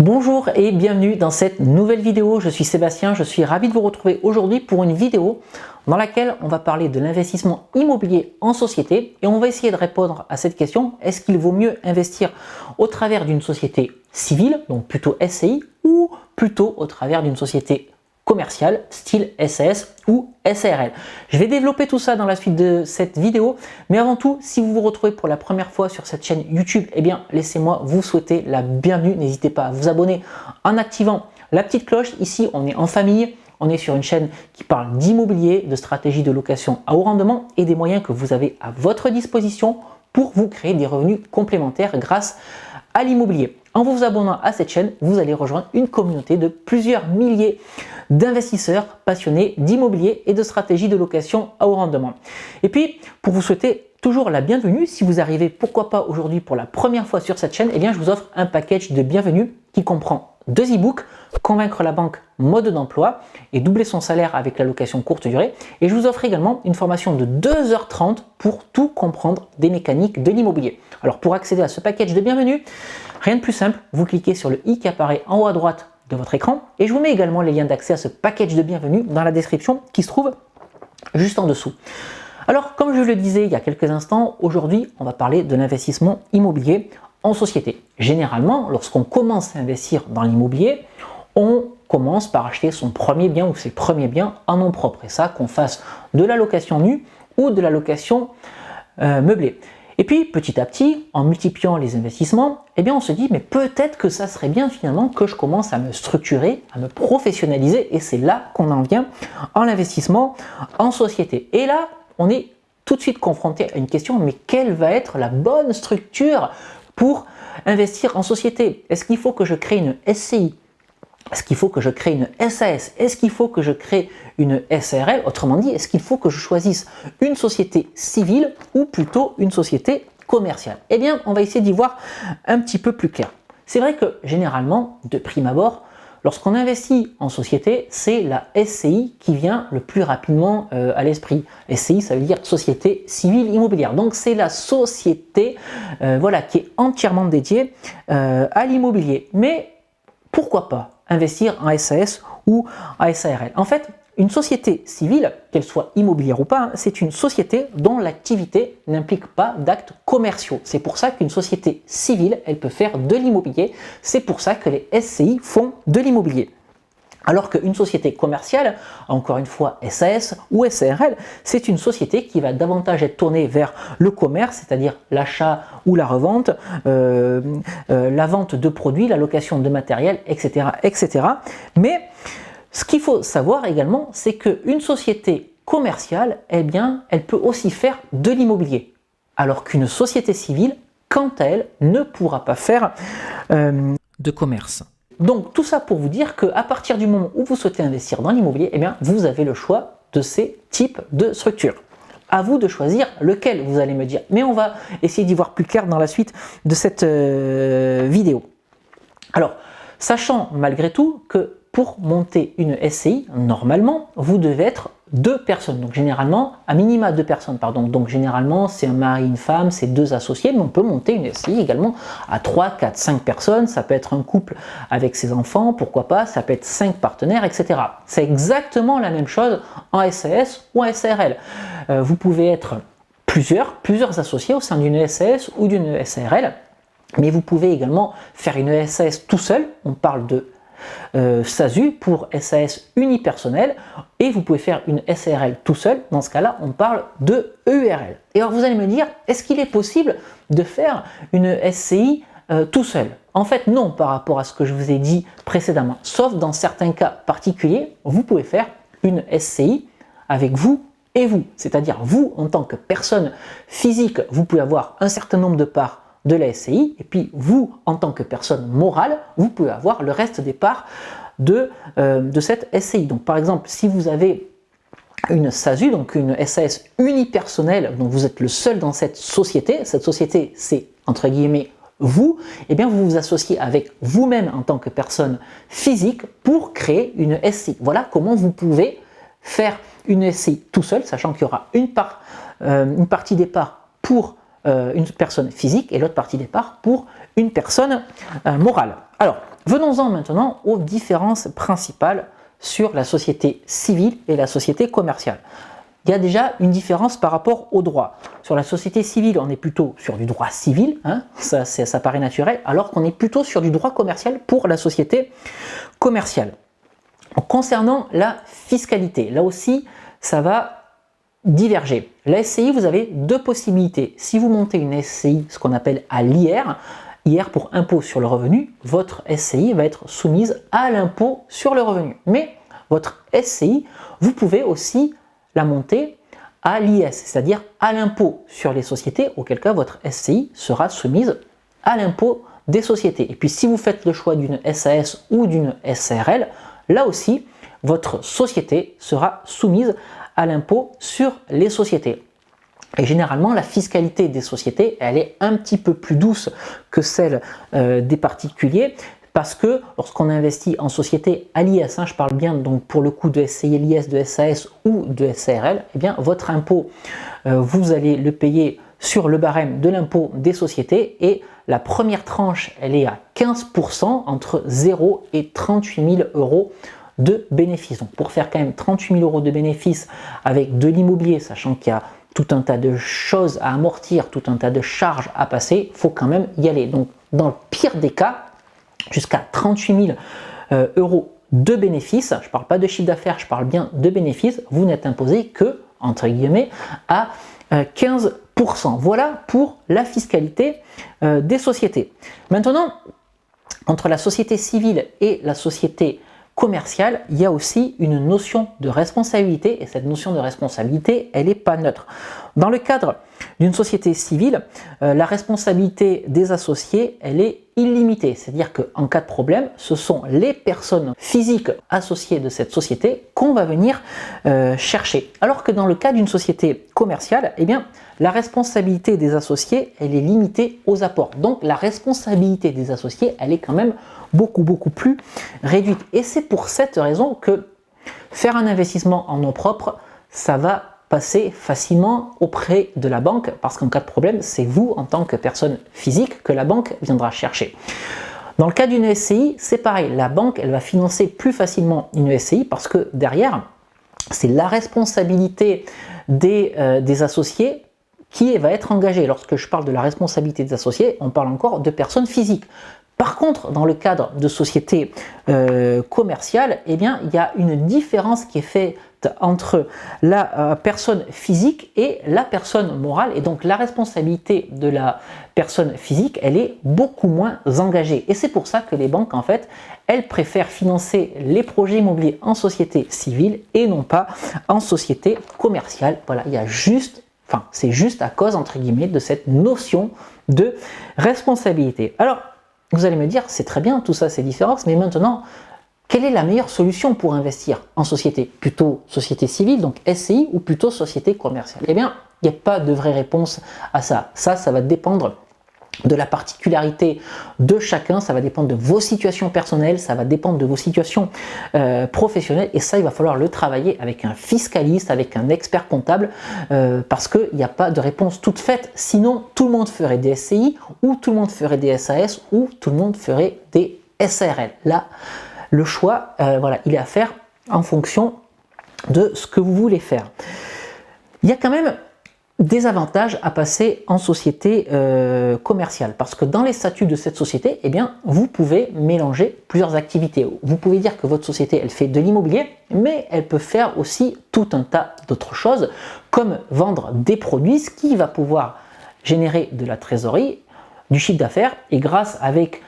Bonjour et bienvenue dans cette nouvelle vidéo. Je suis Sébastien, je suis ravi de vous retrouver aujourd'hui pour une vidéo dans laquelle on va parler de l'investissement immobilier en société et on va essayer de répondre à cette question: est-ce qu'il vaut mieux investir au travers d'une société civile, donc plutôt SCI, ou plutôt au travers d'une société commerciale, style SAS ou SARL. Je vais développer tout ça dans la suite de cette vidéo, mais avant tout, si vous vous retrouvez pour la première fois sur cette chaîne YouTube, eh bien laissez-moi vous souhaiter la bienvenue. N'hésitez pas à vous abonner en activant la petite cloche. Ici, on est en famille, on est sur une chaîne qui parle d'immobilier, de stratégie de location à haut rendement et des moyens que vous avez à votre disposition pour vous créer des revenus complémentaires grâce à l'immobilier. En vous abonnant à cette chaîne, vous allez rejoindre une communauté de plusieurs milliers d'investisseurs passionnés d'immobilier et de stratégie de location à haut rendement. Et puis, pour vous souhaiter toujours la bienvenue, si vous arrivez, pourquoi pas aujourd'hui pour la première fois sur cette chaîne, eh bien je vous offre un package de bienvenue qui comprend 2 e-books, Convaincre la banque, mode d'emploi et doubler son salaire avec la location courte durée. Et je vous offre également une formation de 2h30 pour tout comprendre des mécaniques de l'immobilier. Alors pour accéder à ce package de bienvenue, rien de plus simple, vous cliquez sur le i qui apparaît en haut à droite de votre écran et je vous mets également les liens d'accès à ce package de bienvenue dans la description qui se trouve juste en dessous. Alors comme je le disais il y a quelques instants, aujourd'hui on va parler de l'investissement immobilier en société. Généralement, lorsqu'on commence à investir dans l'immobilier, on commence par acheter son premier bien ou ses premiers biens en nom propre, et ça qu'on fasse de la location nue ou de la location meublée. Et puis petit à petit, en multipliant les investissements, eh bien on se dit mais peut-être que ça serait bien finalement que je commence à me structurer, à me professionnaliser, et c'est là qu'on en vient en investissement en société. Et là, on est tout de suite confronté à une question: mais quelle va être la bonne structure pour investir en société? Est-ce qu'il faut que je crée une SCI? Est-ce qu'il faut que je crée une SAS? Est-ce qu'il faut que je crée une SARL? Autrement dit, est-ce qu'il faut que je choisisse une société civile ou plutôt une société commerciale? Eh bien, on va essayer d'y voir un petit peu plus clair. C'est vrai que généralement, de prime abord, lorsqu'on investit en société, c'est la SCI qui vient le plus rapidement à l'esprit. SCI, ça veut dire Société Civile Immobilière. Donc c'est la société qui est entièrement dédiée à l'immobilier. Mais pourquoi pas investir en SAS ou en SARL? En fait, une société civile, qu'elle soit immobilière ou pas, c'est une société dont l'activité n'implique pas d'actes commerciaux. C'est pour ça qu'une société civile, elle peut faire de l'immobilier. C'est pour ça que les SCI font de l'immobilier. Alors qu'une société commerciale, encore une fois SAS ou SARL, c'est une société qui va davantage être tournée vers le commerce, c'est-à-dire l'achat ou la revente, la vente de produits, la location de matériel, etc., etc. Mais ce qu'il faut savoir également, c'est qu'une société commerciale, eh bien, elle peut aussi faire de l'immobilier, alors qu'une société civile, quant à elle, ne pourra pas faire de commerce. Donc tout ça pour vous dire qu'à partir du moment où vous souhaitez investir dans l'immobilier, eh bien, vous avez le choix de ces types de structures. À vous de choisir lequel, vous allez me dire. Mais on va essayer d'y voir plus clair dans la suite de cette vidéo. Alors, sachant malgré tout que pour monter une SCI, normalement, vous devez être 2 personnes. Donc généralement, à minima 2 personnes, pardon. Donc généralement, c'est un mari, une femme, c'est 2 associés, mais on peut monter une SCI également à 3, 4, 5 personnes. Ça peut être un couple avec ses enfants, pourquoi pas, ça peut être 5 partenaires, etc. C'est exactement la même chose en SAS ou en SARL. Vous pouvez être plusieurs associés au sein d'une SAS ou d'une SARL, mais vous pouvez également faire une SAS tout seul. On parle de SASU pour SAS unipersonnel, et vous pouvez faire une SARL tout seul. Dans ce cas-là, on parle de EURL. Et alors vous allez me dire, est-ce qu'il est possible de faire une SCI tout seul? En fait non, par rapport à ce que je vous ai dit précédemment, sauf dans certains cas particuliers, vous pouvez faire une SCI avec vous et vous, c'est-à-dire vous en tant que personne physique, vous pouvez avoir un certain nombre de parts de la SCI, et puis vous en tant que personne morale, vous pouvez avoir le reste des parts de cette SCI. Donc par exemple, si vous avez une SASU, donc une SAS unipersonnelle, donc vous êtes le seul dans cette société c'est entre guillemets vous, et bien vous vous associez avec vous-même en tant que personne physique pour créer une SCI. Voilà comment vous pouvez faire une SCI tout seul, sachant qu'il y aura une partie des parts pour une personne physique et l'autre partie des parts pour une personne morale. Alors, venons-en maintenant aux différences principales sur la société civile et la société commerciale. Il y a déjà une différence par rapport au droit. Sur la société civile, on est plutôt sur du droit civil, hein, ça paraît naturel, alors qu'on est plutôt sur du droit commercial pour la société commerciale. Concernant la fiscalité, là aussi, ça va diverger. La SCI, vous avez deux possibilités. Si vous montez une SCI, ce qu'on appelle à l'IR, IR pour impôt sur le revenu, votre SCI va être soumise à l'impôt sur le revenu. Mais votre SCI, vous pouvez aussi la monter à l'IS, c'est-à-dire à l'impôt sur les sociétés, auquel cas votre SCI sera soumise à l'impôt des sociétés. Et puis si vous faites le choix d'une SAS ou d'une SARL, là aussi, votre société sera soumise à l'impôt sur les sociétés. Et généralement, la fiscalité des sociétés, elle est un petit peu plus douce que celle des particuliers, parce que lorsqu'on investit en société à l'IS, je parle bien donc pour le coup de SCI, l'IS, de SAS ou de SARL, eh bien votre impôt, vous allez le payer sur le barème de l'impôt des sociétés et la première tranche, elle est à 15% entre 0 et 38 000 euros de bénéfices. Donc pour faire quand même 38 000 euros de bénéfices avec de l'immobilier, sachant qu'il y a tout un tas de choses à amortir, tout un tas de charges à passer, il faut quand même y aller. Donc dans le pire des cas, jusqu'à 38 000 euros de bénéfices, je ne parle pas de chiffre d'affaires, je parle bien de bénéfices, vous n'êtes imposé que, entre guillemets, à 15%. Voilà pour la fiscalité des sociétés. Maintenant, entre la société civile et la société commerciale, il y a aussi une notion de responsabilité, et cette notion de responsabilité, elle n'est pas neutre. Dans le cadre d'une société civile, la responsabilité des associés, elle est illimitée, c'est-à-dire qu'en cas de problème, ce sont les personnes physiques associées de cette société qu'on va venir chercher. Alors que dans le cas d'une société commerciale, eh bien, la responsabilité des associés, elle est limitée aux apports. Donc la responsabilité des associés, elle est quand même beaucoup plus réduite. Et c'est pour cette raison que faire un investissement en nom propre, ça va passer facilement auprès de la banque, parce qu'en cas de problème, c'est vous, en tant que personne physique, que la banque viendra chercher. Dans le cas d'une SCI, c'est pareil, la banque, elle va financer plus facilement une SCI, parce que derrière, c'est la responsabilité des associés qui va être engagée. Lorsque je parle de la responsabilité des associés, on parle encore de personnes physiques. Par contre, dans le cadre de sociétés commerciales, eh bien, il y a une différence qui est faite entre la personne physique et la personne morale. Et donc, la responsabilité de la personne physique, elle est beaucoup moins engagée. Et c'est pour ça que les banques, en fait, elles préfèrent financer les projets immobiliers en société civile et non pas en société commerciale. Voilà, il y a juste, c'est juste à cause, entre guillemets, de cette notion de responsabilité. Alors, vous allez me dire, c'est très bien, tout ça, c'est différent, mais maintenant, quelle est la meilleure solution pour investir en société? Plutôt société civile, donc SCI, ou plutôt société commerciale? Eh bien, il n'y a pas de vraie réponse à ça. Ça va dépendre de la particularité de chacun, ça va dépendre de vos situations personnelles, ça va dépendre de vos situations professionnelles, et ça, il va falloir le travailler avec un fiscaliste, avec un expert comptable, parce qu'il n'y a pas de réponse toute faite, sinon tout le monde ferait des SCI, ou tout le monde ferait des SAS, ou tout le monde ferait des SARL. Là, le choix, voilà, il est à faire en fonction de ce que vous voulez faire. Il y a quand même des avantages à passer en société commerciale, parce que dans les statuts de cette société, eh bien, vous pouvez mélanger plusieurs activités. Vous pouvez dire que votre société, elle fait de l'immobilier, mais elle peut faire aussi tout un tas d'autres choses, comme vendre des produits, ce qui va pouvoir générer de la trésorerie, du chiffre d'affaires, et grâce avec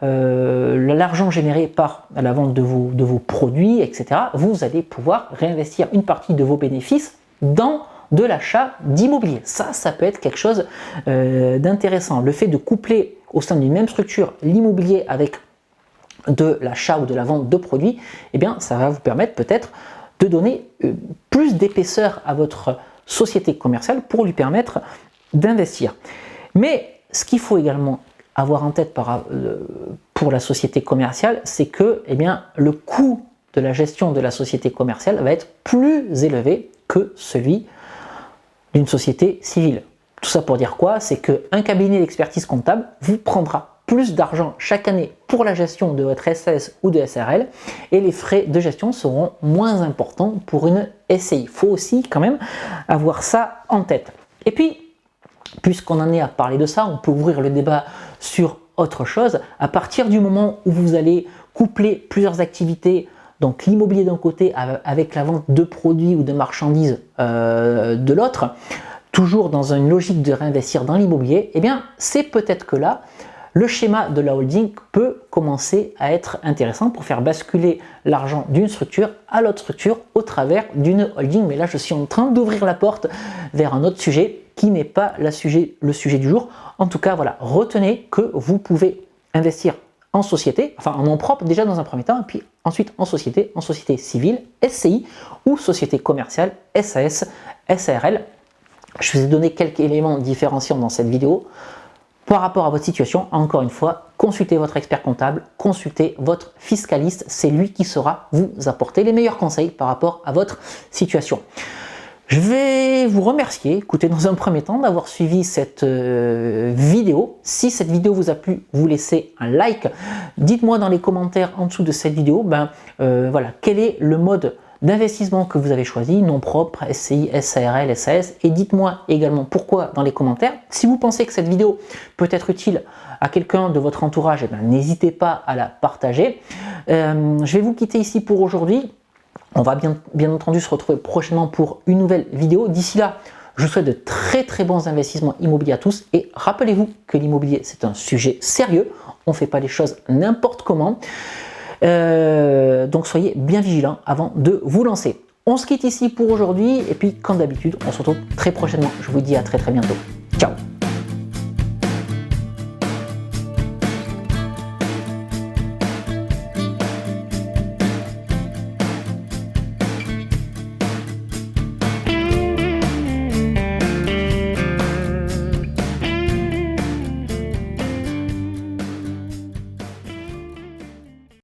l'argent généré par la vente de vos produits, etc., vous allez pouvoir réinvestir une partie de vos bénéfices dans de l'achat d'immobilier. Ça peut être quelque chose d'intéressant. Le fait de coupler au sein d'une même structure l'immobilier avec de l'achat ou de la vente de produits, eh bien, ça va vous permettre peut-être de donner plus d'épaisseur à votre société commerciale pour lui permettre d'investir. Mais ce qu'il faut également avoir en tête pour la société commerciale, c'est que le coût de la gestion de la société commerciale va être plus élevé que celui d'une société civile. Tout ça pour dire quoi? C'est qu'un cabinet d'expertise comptable vous prendra plus d'argent chaque année pour la gestion de votre SAS ou de SARL et les frais de gestion seront moins importants pour une SCI. Il faut aussi quand même avoir ça en tête. Et puis, puisqu'on en est à parler de ça, on peut ouvrir le débat sur autre chose. À partir du moment où vous allez coupler plusieurs activités, donc l'immobilier d'un côté avec la vente de produits ou de marchandises de l'autre, toujours dans une logique de réinvestir dans l'immobilier, eh bien c'est peut-être que là, le schéma de la holding peut commencer à être intéressant pour faire basculer l'argent d'une structure à l'autre structure au travers d'une holding. Mais là, je suis en train d'ouvrir la porte vers un autre sujet qui n'est pas le sujet du jour. En tout cas, voilà, retenez que vous pouvez investir en société, enfin en nom propre déjà dans un premier temps, et puis ensuite en société civile, SCI ou société commerciale, SAS, SARL. Je vous ai donné quelques éléments différenciants dans cette vidéo. Par rapport à votre situation, encore une fois, consultez votre expert comptable, consultez votre fiscaliste, c'est lui qui saura vous apporter les meilleurs conseils par rapport à votre situation. Je vais vous remercier, écoutez, dans un premier temps, d'avoir suivi cette vidéo. Si cette vidéo vous a plu, vous laissez un like. Dites-moi dans les commentaires en dessous de cette vidéo, voilà, quel est le mode d'investissement que vous avez choisi, nom propre, SCI, SARL, SAS, et dites-moi également pourquoi dans les commentaires. Si vous pensez que cette vidéo peut être utile à quelqu'un de votre entourage, n'hésitez pas à la partager. Je vais vous quitter ici pour aujourd'hui. On va bien entendu se retrouver prochainement pour une nouvelle vidéo. D'ici là, je vous souhaite de très bons investissements immobiliers à tous et rappelez-vous que l'immobilier c'est un sujet sérieux, on ne fait pas les choses n'importe comment. Donc soyez bien vigilants avant de vous lancer. On se quitte ici pour aujourd'hui et puis comme d'habitude, on se retrouve très prochainement. Je vous dis à très bientôt.